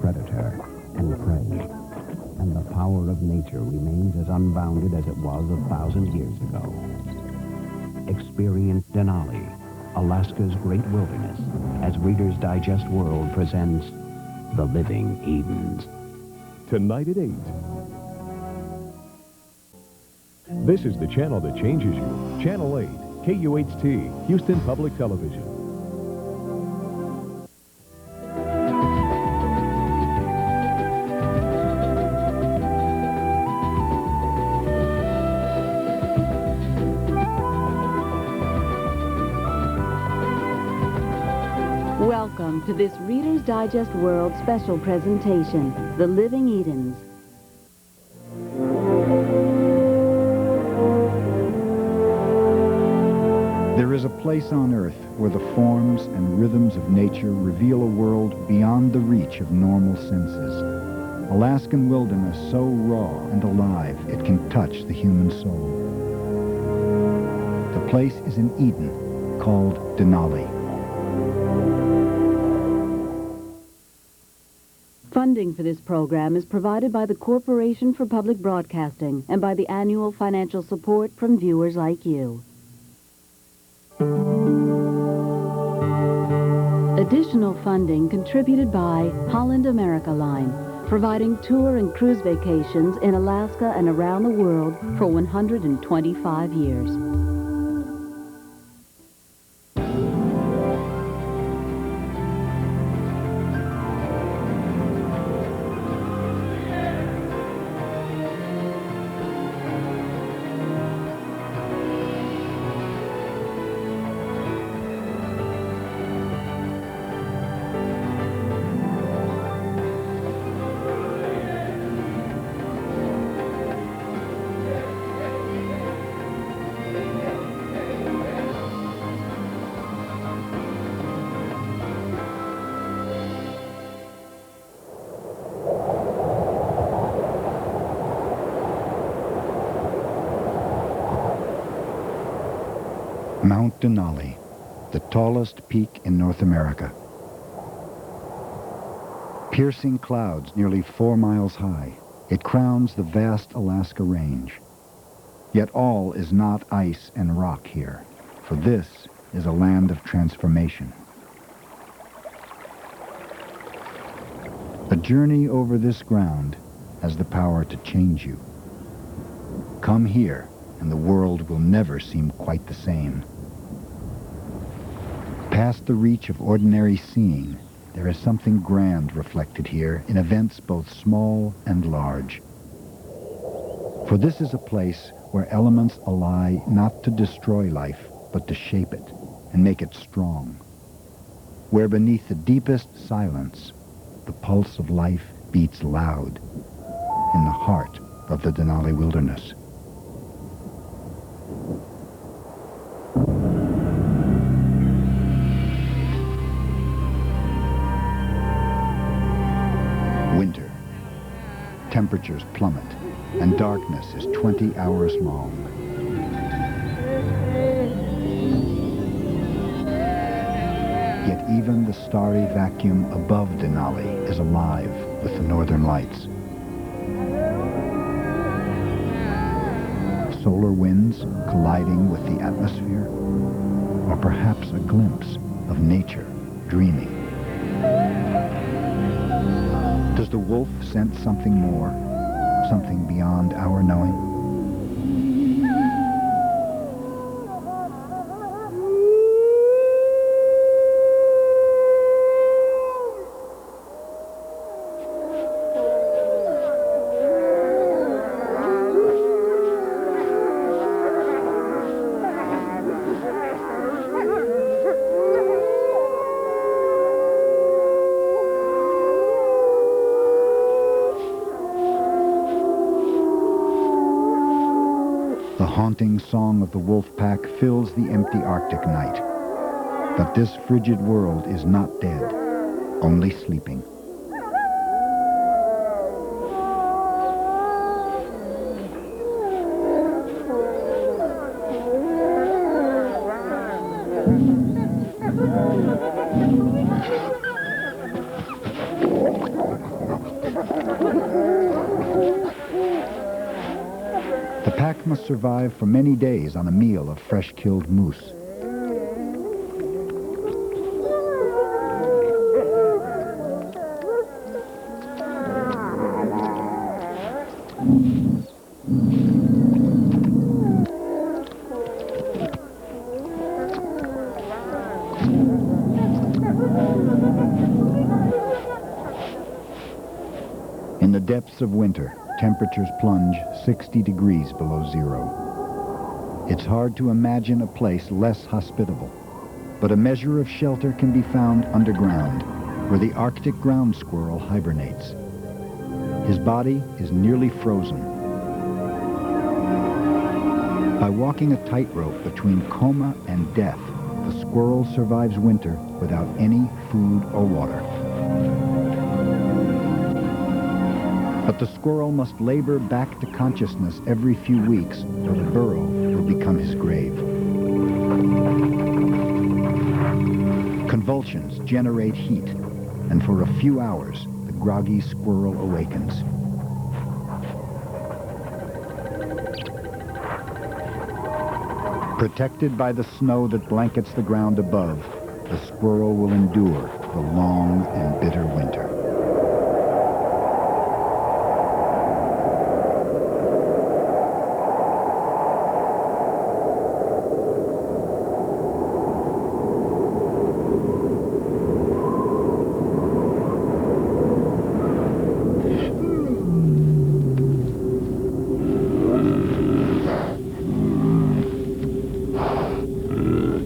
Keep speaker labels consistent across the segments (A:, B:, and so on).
A: predator and prey, and the power of nature remains as unbounded as it was 1,000 years ago. Experience Denali, Alaska's great wilderness, as Reader's Digest World presents The Living Edens.
B: Tonight at 8. This is the channel that changes you. Channel 8, KUHT, Houston Public Television.
C: Welcome to this Reader's Digest World special presentation, The Living Edens.
D: There is a place on Earth where the forms and rhythms of nature reveal a world beyond the reach of normal senses. Alaskan wilderness so raw and alive it can touch the human soul. The place is an Eden called Denali.
C: Funding for this program is provided by the Corporation for Public Broadcasting and by the annual financial support from viewers like you. Additional funding contributed by Holland America Line, providing tour and cruise vacations in Alaska and around the world for 125 years.
D: Mount Denali, the tallest peak in North America. Piercing clouds nearly 4 miles high, it crowns the vast Alaska range. Yet all is not ice and rock here, for this is a land of transformation. A journey over this ground has the power to change you. Come here, and the world will never seem quite the same. Past the reach of ordinary seeing, there is something grand reflected here in events both small and large. For this is a place where elements ally not to destroy life, but to shape it and make it strong. Where beneath the deepest silence, the pulse of life beats loud in the heart of the Denali wilderness. Winter. Temperatures plummet, and darkness is 20 hours long. Yet even the starry vacuum above Denali is alive with the northern lights. Solar winds colliding with the atmosphere, or perhaps a glimpse of nature dreaming. Does the wolf sense something more, something beyond our knowing? The haunting song of the wolf pack fills the empty Arctic night. But this frigid world is not dead, only sleeping. pack must survive for many days on a meal of fresh-killed moose. In the depths of winter, temperatures plunge 60 degrees below zero. It's hard to imagine a place less hospitable, but a measure of shelter can be found underground, where the Arctic ground squirrel hibernates. His body is nearly frozen. By walking a tightrope between coma and death, the squirrel survives winter without any food or water. But the squirrel must labor back to consciousness every few weeks, or the burrow will become his grave. Convulsions generate heat, and for a few hours, the groggy squirrel awakens. Protected by the snow that blankets the ground above, the squirrel will endure the long and bitter winter.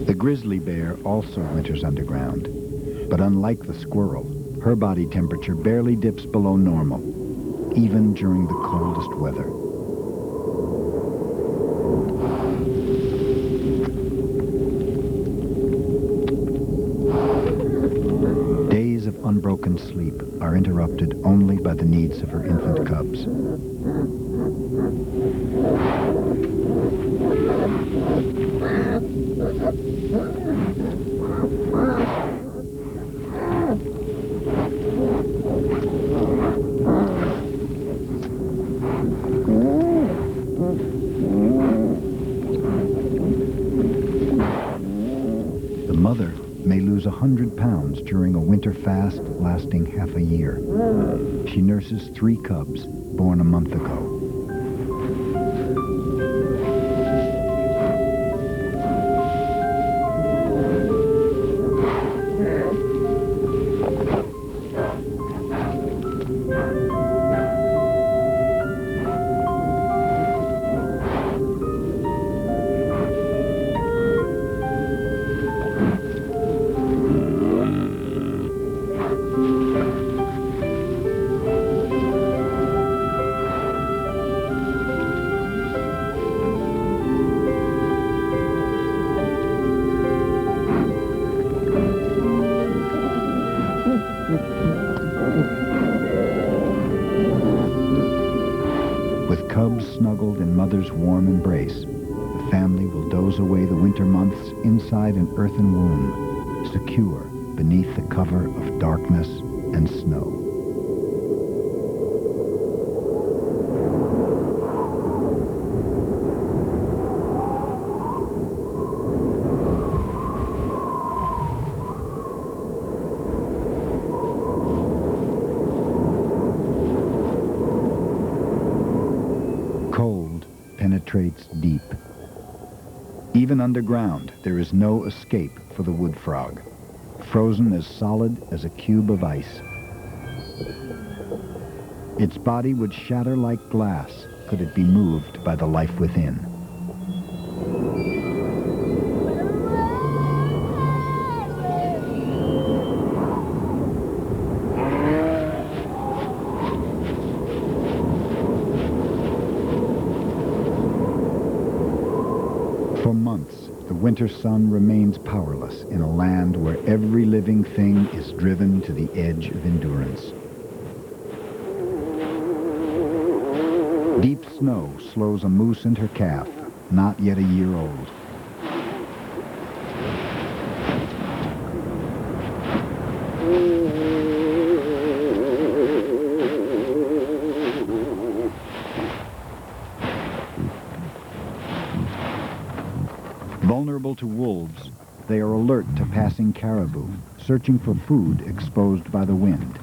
D: The grizzly bear also winters underground, but unlike the squirrel, her body temperature barely dips below normal, even during the coldest weather. Days of unbroken sleep are interrupted only by the needs of her infant cubs. The mother may lose 100 pounds during a winter fast lasting half a year. She nurses 3 cubs born a month ago. With cubs snuggled in mother's warm embrace, the family will doze away the winter months inside an earthen womb, secure beneath the cover of darkness and snow. Cold penetrates deep. Even underground, there is no escape for the wood frog, frozen as solid as a cube of ice. Its body would shatter like glass could it be moved by the life within. For months, the winter sun remains powerless in a land where every living thing is driven to the edge of endurance. Deep snow slows a moose and her calf, not yet a year old. wolves, they are alert to passing caribou, searching for food exposed by the wind.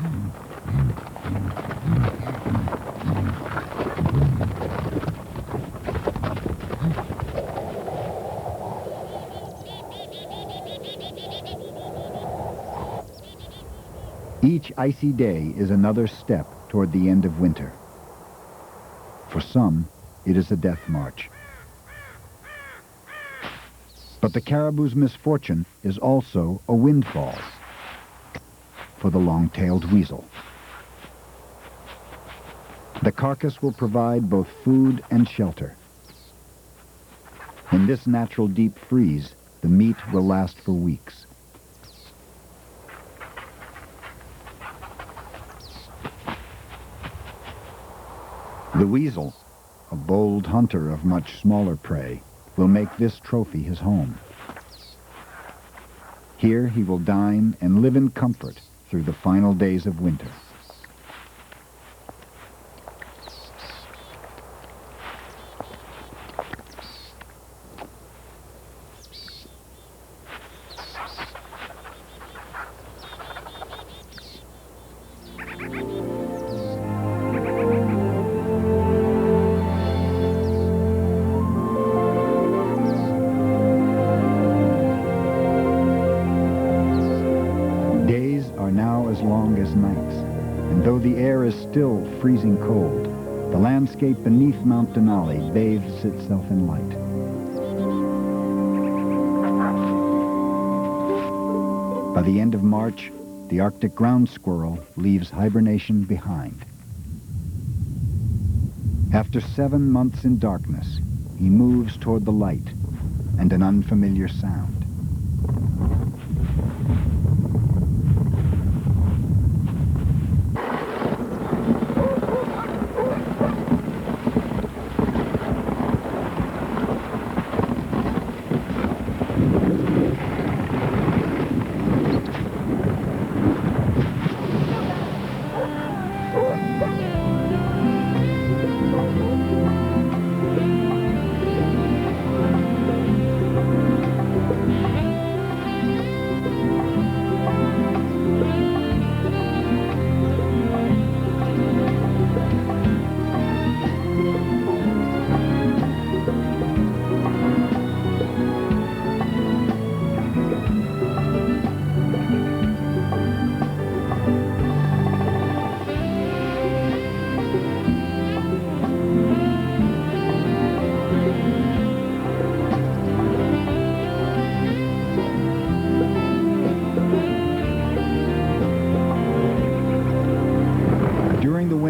D: Each icy day is another step toward the end of winter. For some, it is a death march. But the caribou's misfortune is also a windfall for the long-tailed weasel. The carcass will provide both food and shelter. In this natural deep freeze, the meat will last for weeks. The weasel, a bold hunter of much smaller prey, will make this trophy his home. Here he will dine and live in comfort through the final days of winter. Still freezing cold, the landscape beneath Mount Denali bathes itself in light. By the end of March, the Arctic ground squirrel leaves hibernation behind. After 7 months in darkness, he moves toward the light and an unfamiliar sound.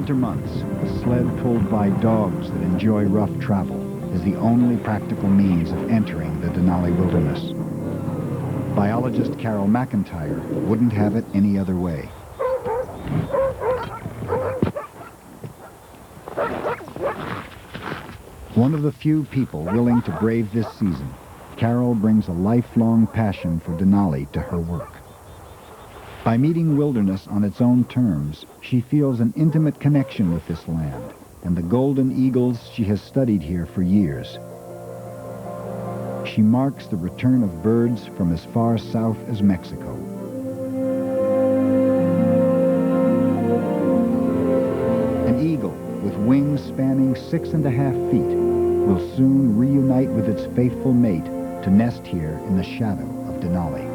D: Months, a sled pulled by dogs that enjoy rough travel is the only practical means of entering the Denali wilderness. Biologist Carol McIntyre wouldn't have it any other way. One of the few people willing to brave this season, Carol brings a lifelong passion for Denali to her work. By meeting wilderness on its own terms, she feels an intimate connection with this land and the golden eagles she has studied here for years. She marks the return of birds from as far south as Mexico. An eagle with wings spanning 6.5 feet will soon reunite with its faithful mate to nest here in the shadow of Denali.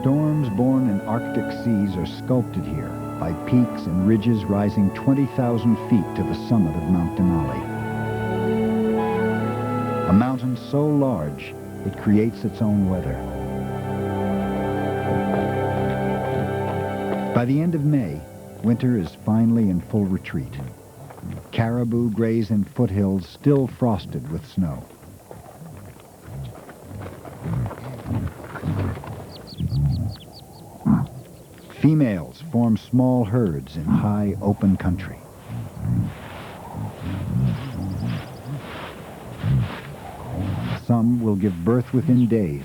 D: Storms born in Arctic seas are sculpted here by peaks and ridges rising 20,000 feet to the summit of Mount Denali. A mountain so large, it creates its own weather. By the end of May, winter is finally in full retreat. Caribou graze in foothills still frosted with snow. Females form small herds in high, open country. Some will give birth within days.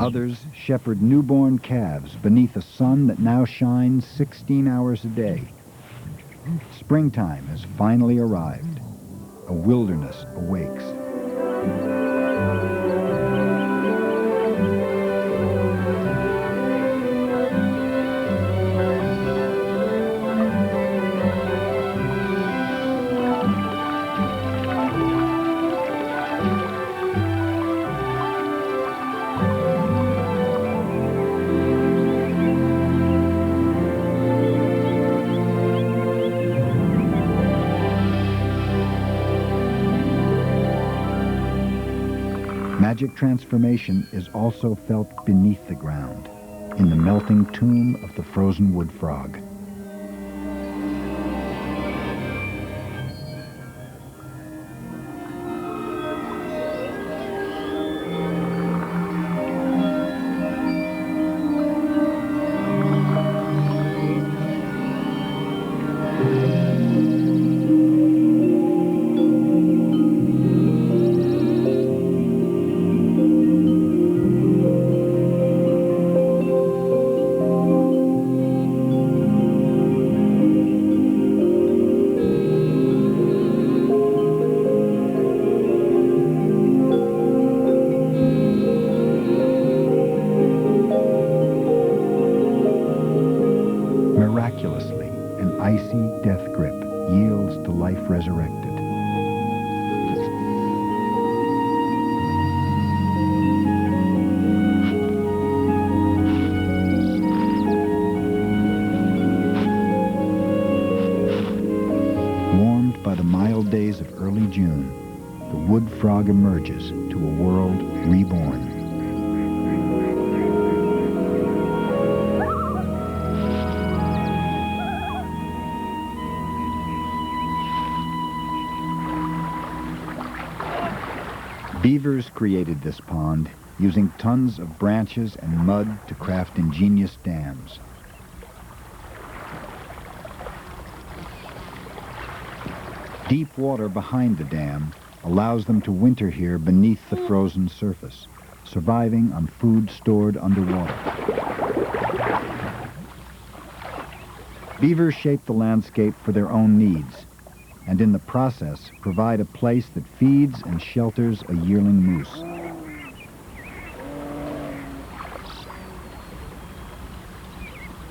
D: Others shepherd newborn calves beneath a sun that now shines 16 hours a day. Springtime has finally arrived. A wilderness awakes. Magic transformation is also felt beneath the ground, in the melting tomb of the frozen wood frog. Miraculously, an icy death grip yields to life resurrected. Warmed by the mild days of early June, the wood frog emerges to a world reborn. Beavers created this pond, using tons of branches and mud to craft ingenious dams. Deep water behind the dam allows them to winter here beneath the frozen surface, surviving on food stored underwater. Beavers shape the landscape for their own needs, and in the process provide a place that feeds and shelters a yearling moose.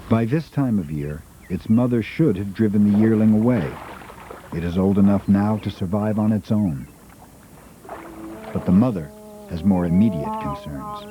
D: By this time of year, its mother should have driven the yearling away. It is old enough now to survive on its own. But the mother has more immediate concerns.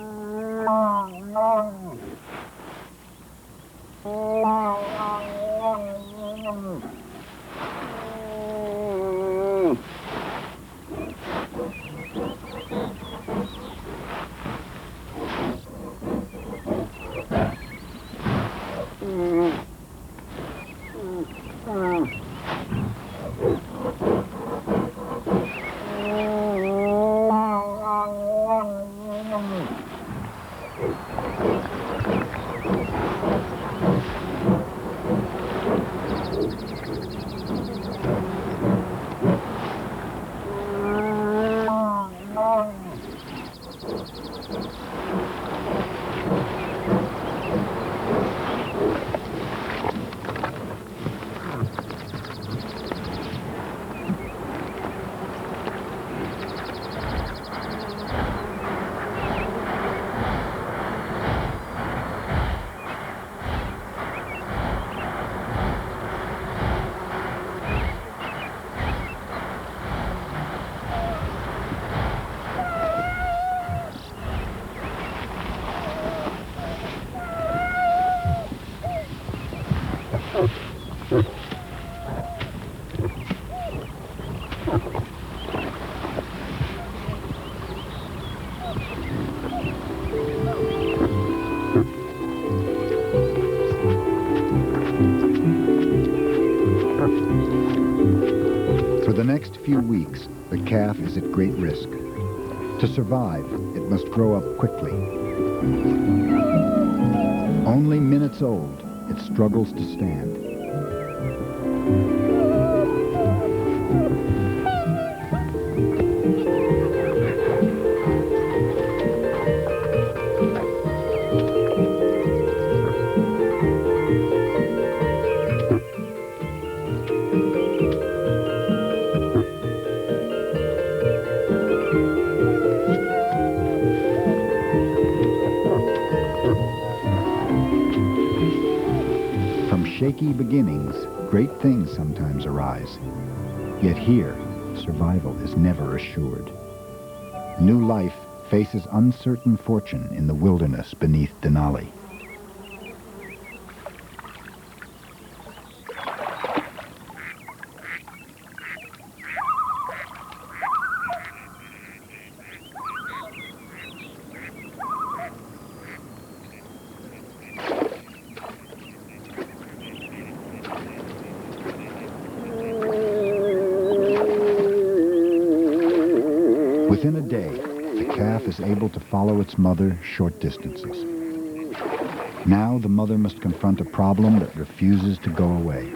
D: For the next few weeks, the calf is at great risk. To survive, it must grow up quickly. Only minutes old, it struggles to stand. shaky beginnings, great things sometimes arise. Yet here, survival is never assured. New life faces uncertain fortune in the wilderness beneath Denali. Within a day, the calf is able to follow its mother short distances. Now the mother must confront a problem that refuses to go away.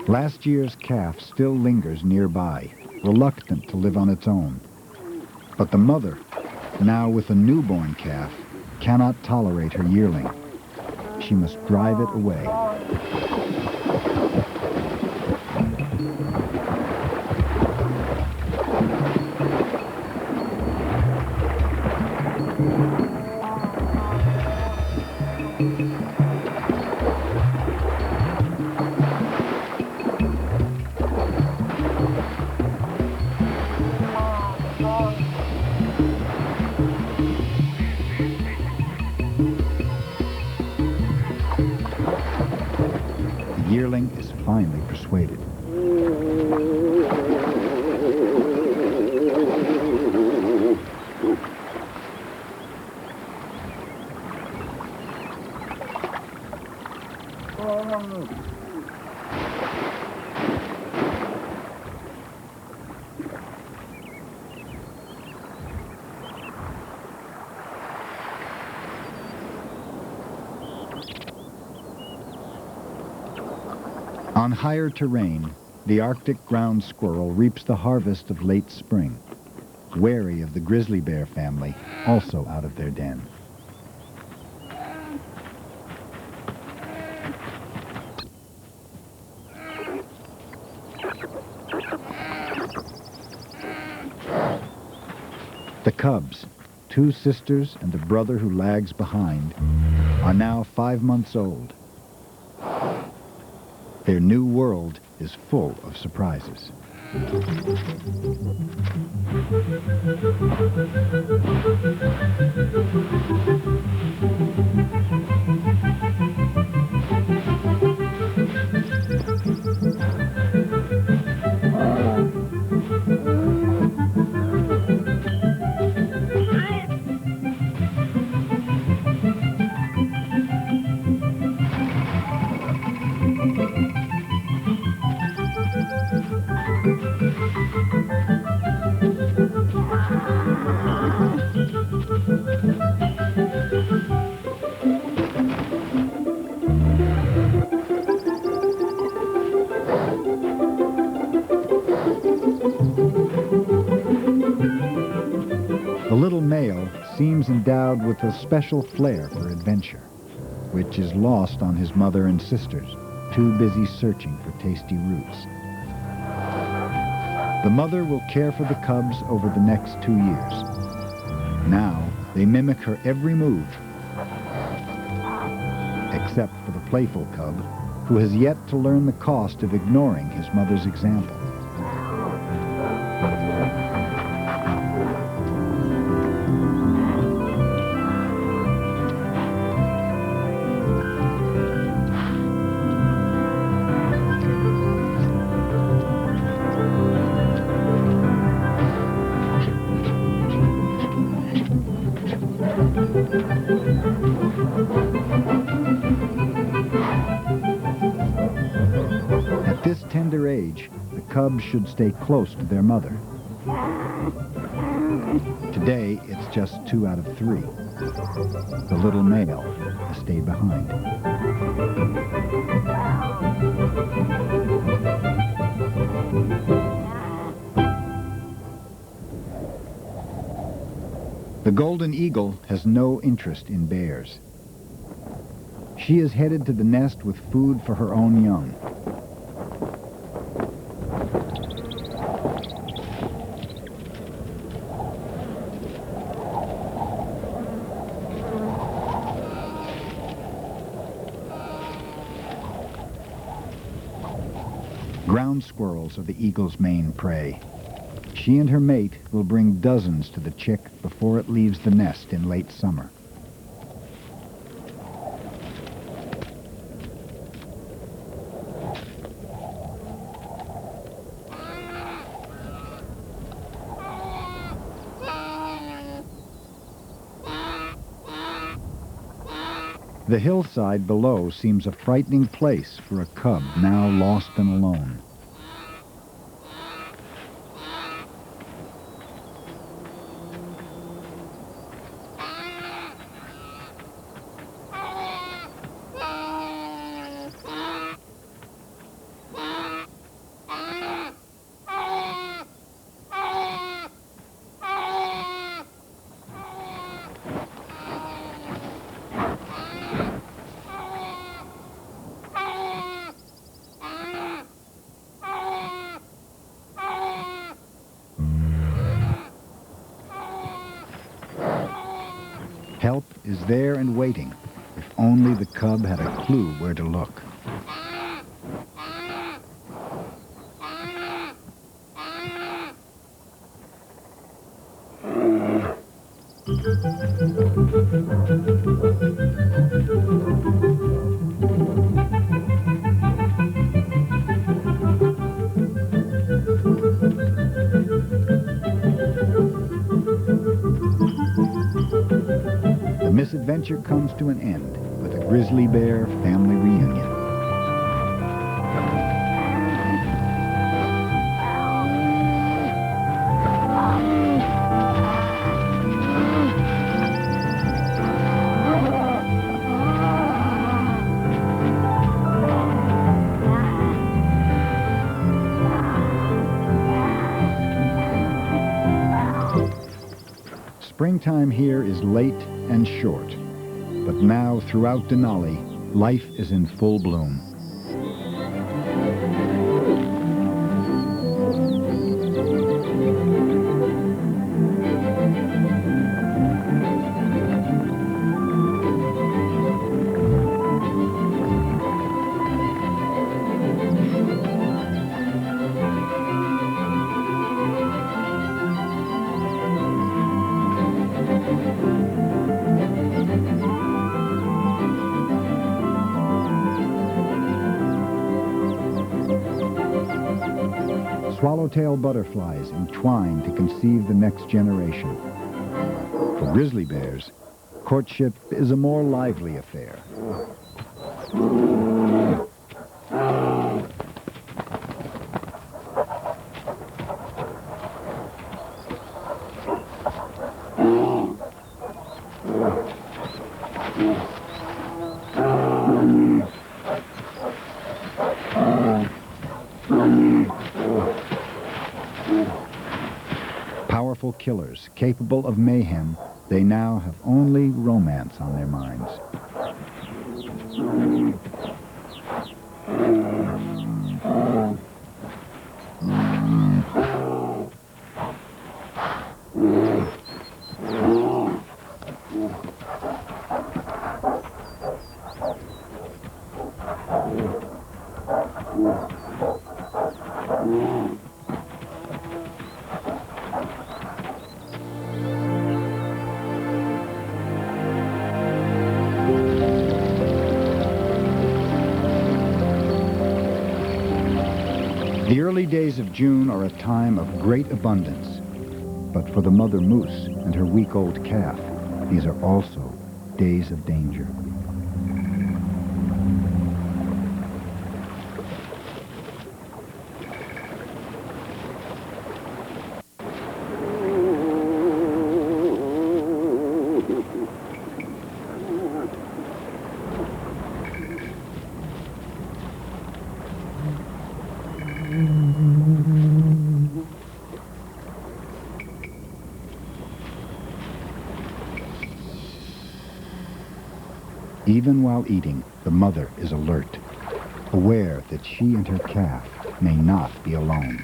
D: Last year's calf still lingers nearby, reluctant to live on its own. But the mother, now with a newborn calf, cannot tolerate her yearling. She must drive it away. The yearling is finally persuaded. On higher terrain, the Arctic ground squirrel reaps the harvest of late spring, wary of the grizzly bear family, also out of their den. The cubs, 2 sisters and a brother who lags behind, are now 5 months old. Their new world is full of surprises. The little male seems endowed with a special flair for adventure, which is lost on his mother and sisters, too busy searching for tasty roots. The mother will care for the cubs over the next 2 years. Now, they mimic her every move, except for the playful cub, who has yet to learn the cost of ignoring his mother's example. At this tender age, the cubs should stay close to their mother. Today, it's just 2 out of 3. The little male has stayed behind. The golden eagle has no interest in bears. She is headed to the nest with food for her own young. Ground squirrels are the eagle's main prey. She and her mate will bring dozens to the chick before it leaves the nest in late summer. The hillside below seems a frightening place for a cub now lost and alone. Help is there and waiting, if only the cub had a clue where to look. The misadventure comes to an end with a grizzly bear family reunion. Springtime here is late and short, but now throughout Denali, life is in full bloom. Swallowtail butterflies entwine to conceive the next generation. For grizzly bears, courtship is a more lively affair. Powerful killers, capable of mayhem, they now have only romance on their minds. The early days of June are a time of great abundance, but for the mother moose and her week-old calf, these are also days of danger. Even while eating, the mother is alert, aware that she and her calf may not be alone.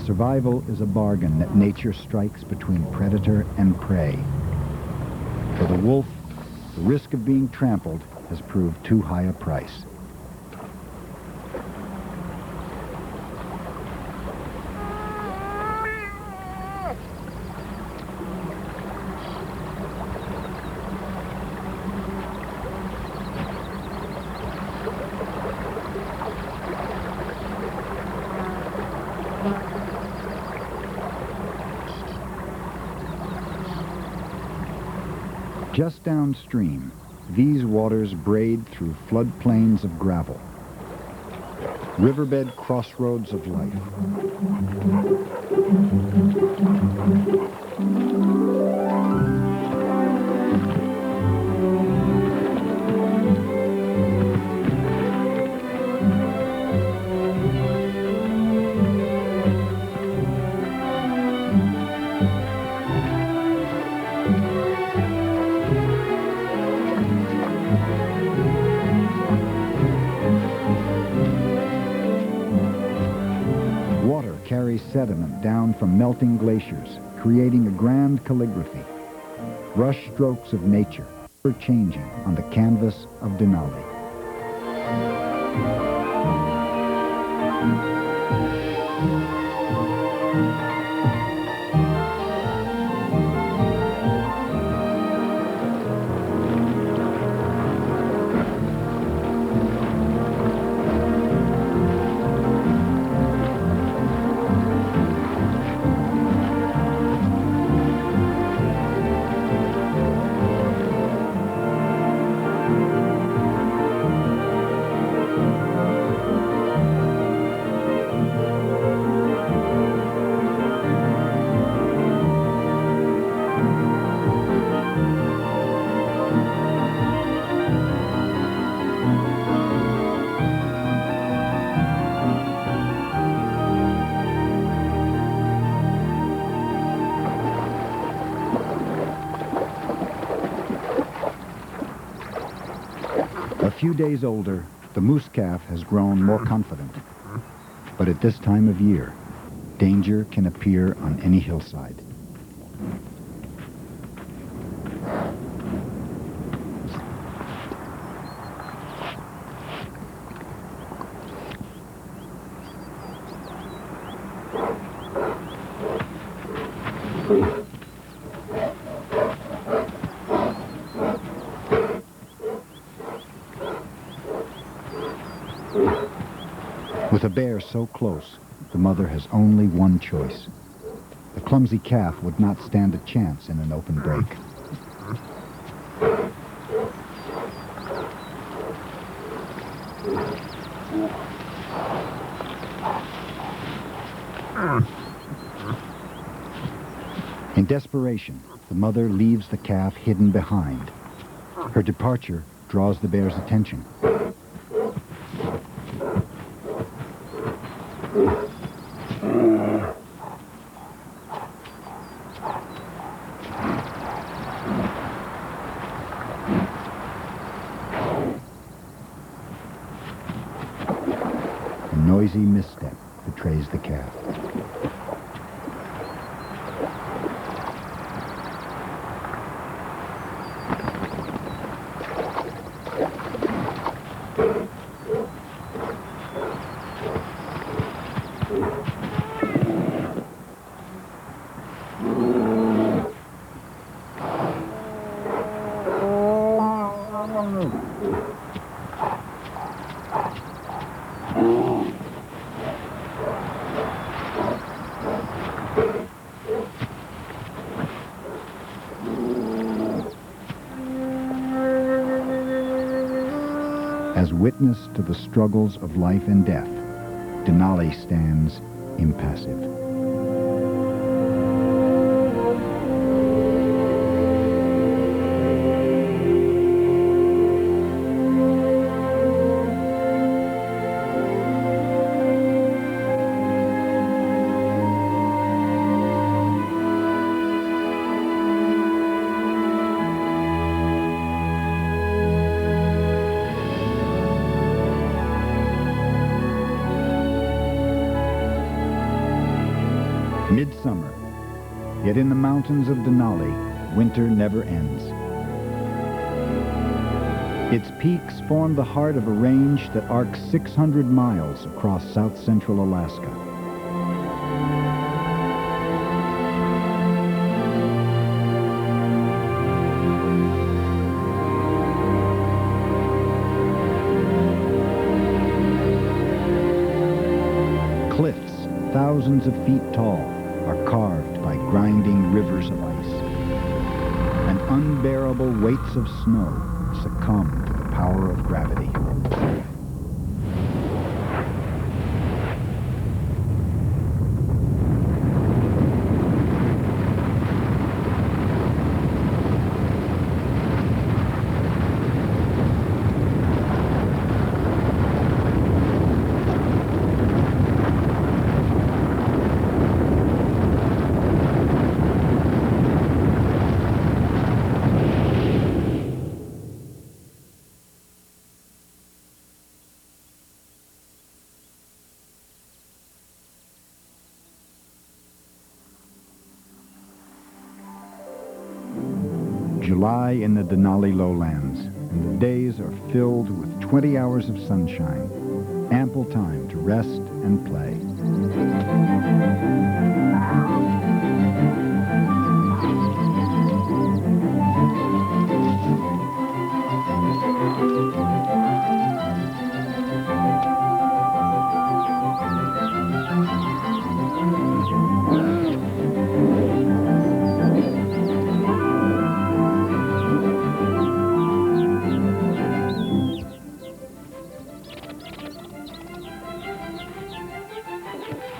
D: survival is a bargain that nature strikes between predator and prey. For the wolf, the risk of being trampled has proved too high a price. Just downstream, these waters braid through floodplains of gravel. Riverbed crossroads of life. Carries sediment down from melting glaciers, creating a grand calligraphy. Brush strokes of nature, ever changing on the canvas of Denali. A few days older, the moose calf has grown more confident. But at this time of year, danger can appear on any hillside. With a bear so close, the mother has only one choice. The clumsy calf would not stand a chance in an open break. In desperation, the mother leaves the calf hidden behind. Her departure draws the bear's attention. A noisy misstep betrays the calf. As witness to the struggles of life and death, Denali stands impassive. Midsummer. Yet in the mountains of Denali, winter never ends. Its peaks form the heart of a range that arcs 600 miles across south-central Alaska. Cliffs, thousands of feet tall, are carved by grinding rivers of ice. And unbearable weights of snow succumb to the power of gravity. July in the Denali lowlands, and the days are filled with 20 hours of sunshine, ample time to rest and play.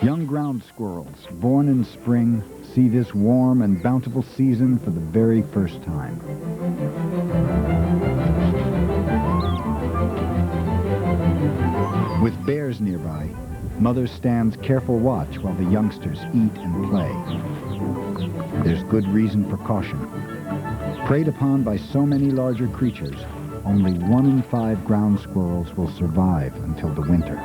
D: Young ground squirrels, born in spring, see this warm and bountiful season for the very first time. With bears nearby, mother stands careful watch while the youngsters eat and play. There's good reason for caution. Preyed upon by so many larger creatures, only 1 in 5 ground squirrels will survive until the winter.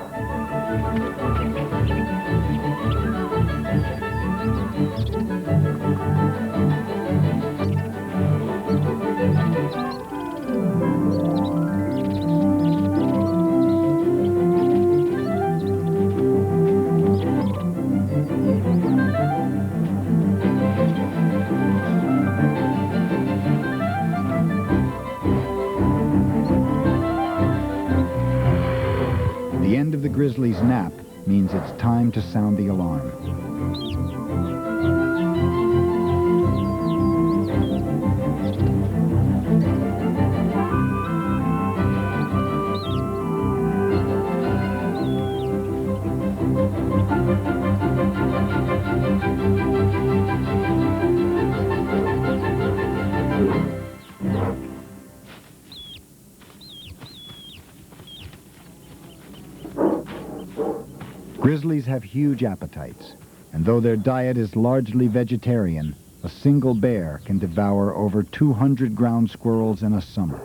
D: The end of the grizzly's nap means it's time to sound the alarm. Grizzlies have huge appetites, and though their diet is largely vegetarian, a single bear can devour over 200 ground squirrels in a summer.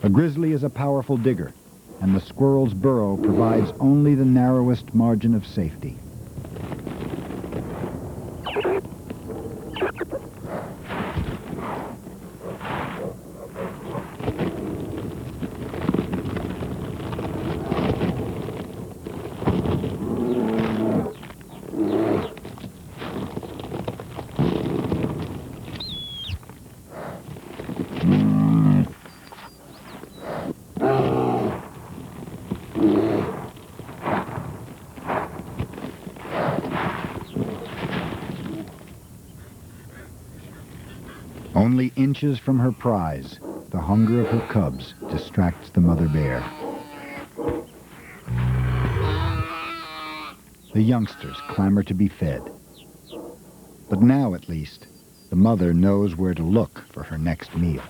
D: A grizzly is a powerful digger, and the squirrel's burrow provides only the narrowest margin of safety. Only inches from her prize, the hunger of her cubs distracts the mother bear. The youngsters clamor to be fed. But now, at least, the mother knows where to look for her next meal.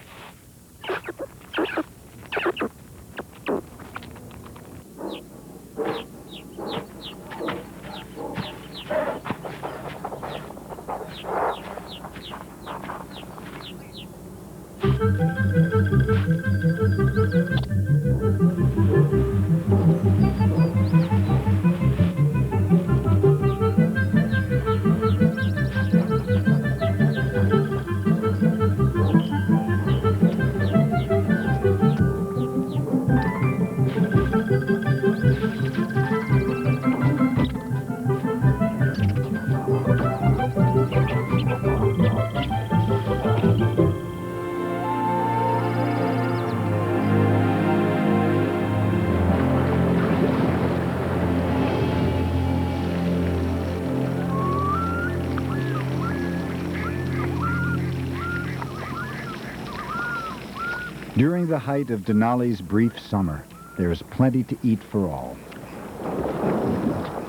D: During the height of Denali's brief summer, there is plenty to eat for all.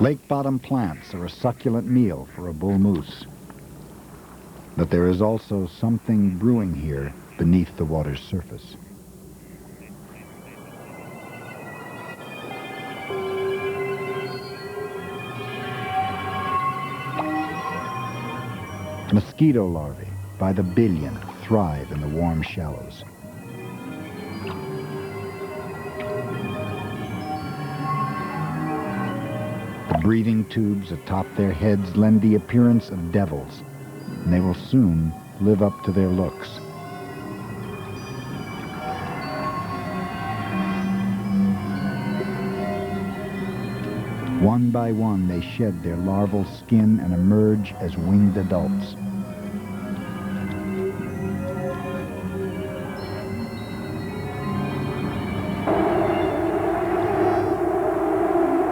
D: Lake bottom plants are a succulent meal for a bull moose. But there is also something brewing here beneath the water's surface. Mosquito larvae, by the billion, thrive in the warm shallows. The breathing tubes atop their heads lend the appearance of devils, and they will soon live up to their looks. One by one, they shed their larval skin and emerge as winged adults.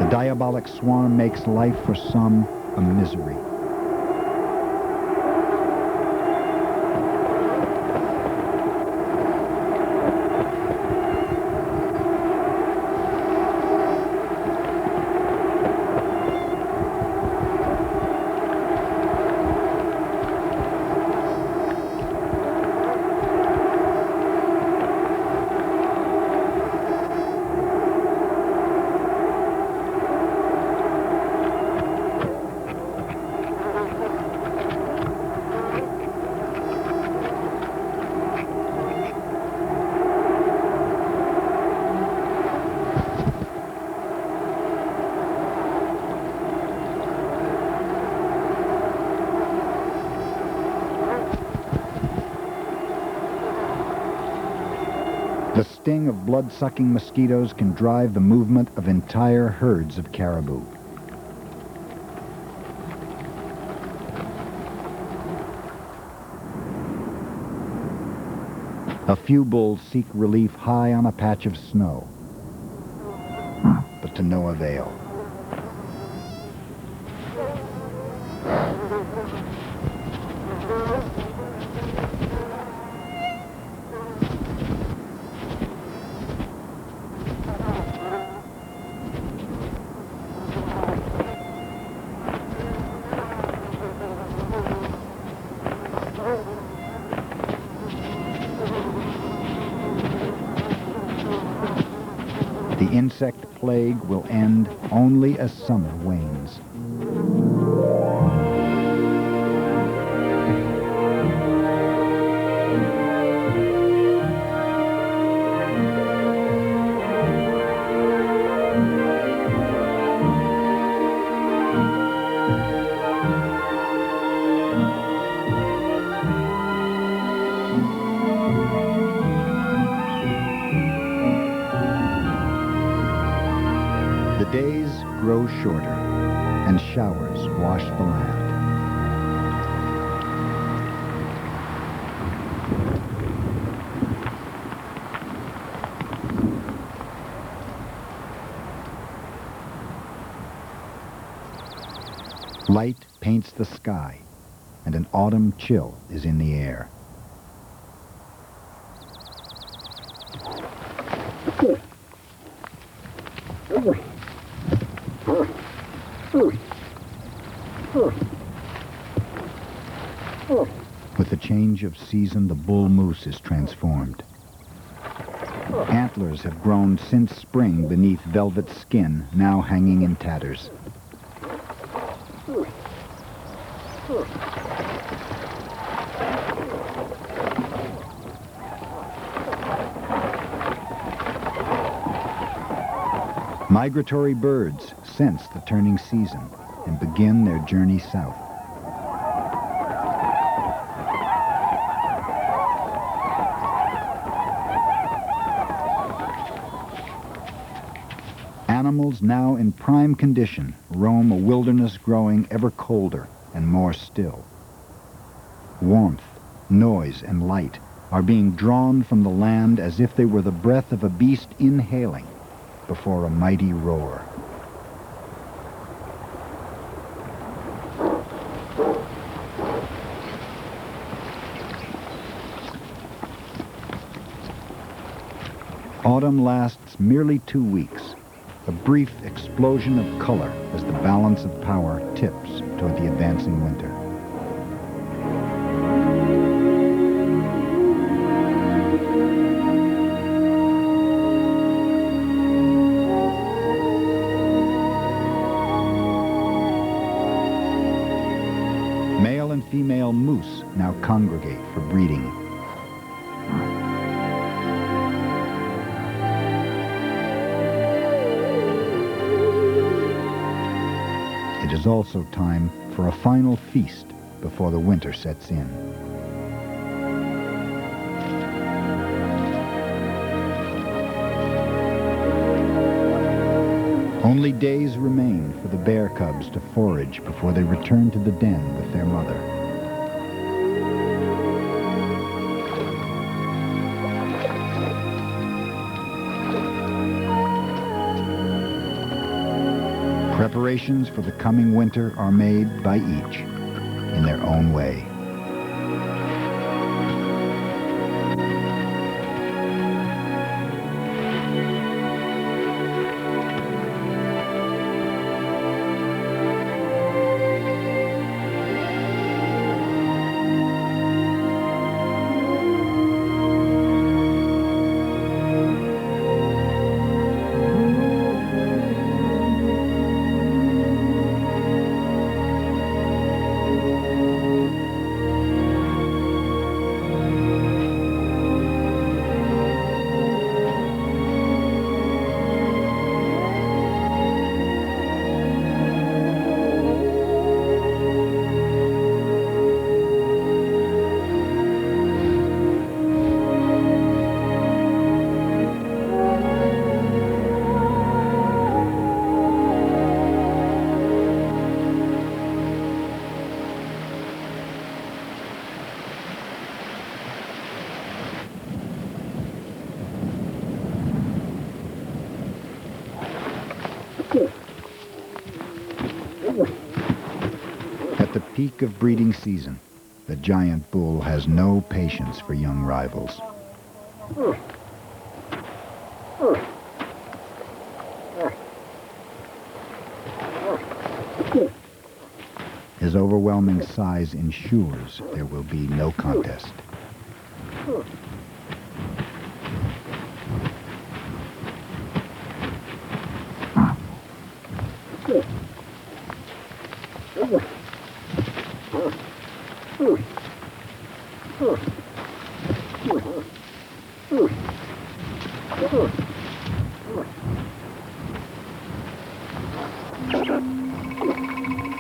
D: The diabolic swarm makes life for some a misery. The sting of blood-sucking mosquitoes can drive the movement of entire herds of caribou. A few bulls seek relief high on a patch of snow, but to no avail. The insect plague will end only as summer wanes. The days grow shorter, and showers wash the land. Light paints the sky, and an autumn chill is in the air. With the change of season, the bull moose is transformed. Antlers have grown since spring beneath velvet skin, now hanging in tatters. Migratory birds sense the turning season and begin their journey south. Animals now in prime condition roam a wilderness growing ever colder and more still. Warmth, noise, and light are being drawn from the land as if they were the breath of a beast inhaling before a mighty roar. Autumn lasts merely 2 weeks, a brief explosion of color as the balance of power tips toward the advancing winter. Male and female moose now congregate for breeding. It is also time for a final feast before the winter sets in. Only days remain for the bear cubs to forage before they return to the den with their mother. Preparations for the coming winter are made by each in their own way. At the peak of breeding season, the giant bull has no patience for young rivals. His overwhelming size ensures there will be no contest.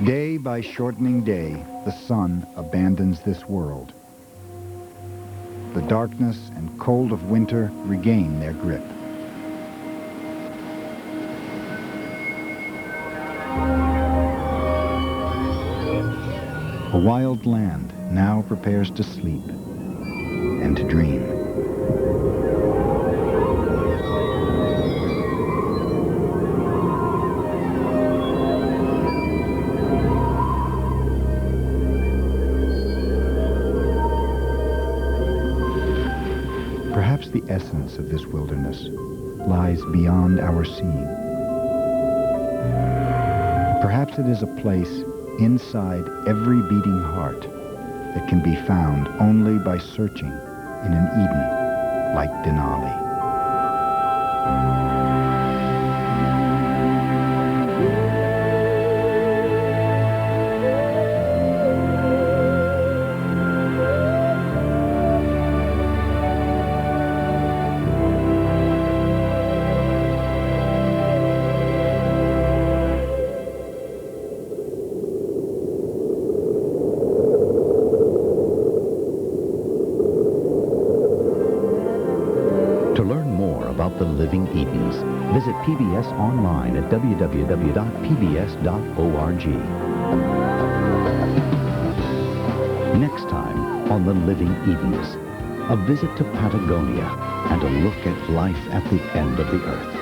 D: Day by shortening day, the sun abandons this world. The darkness and cold of winter regain their grip. A wild land now prepares to sleep and to dream. Perhaps the essence of this wilderness lies beyond our seeing. Perhaps it is a place inside every beating heart that can be found only by searching in an Eden like Denali.
A: To learn more about the Living Edens, visit PBS online at www.pbs.org. Next time on the Living Edens, a visit to Patagonia and a look at life at the end of the earth.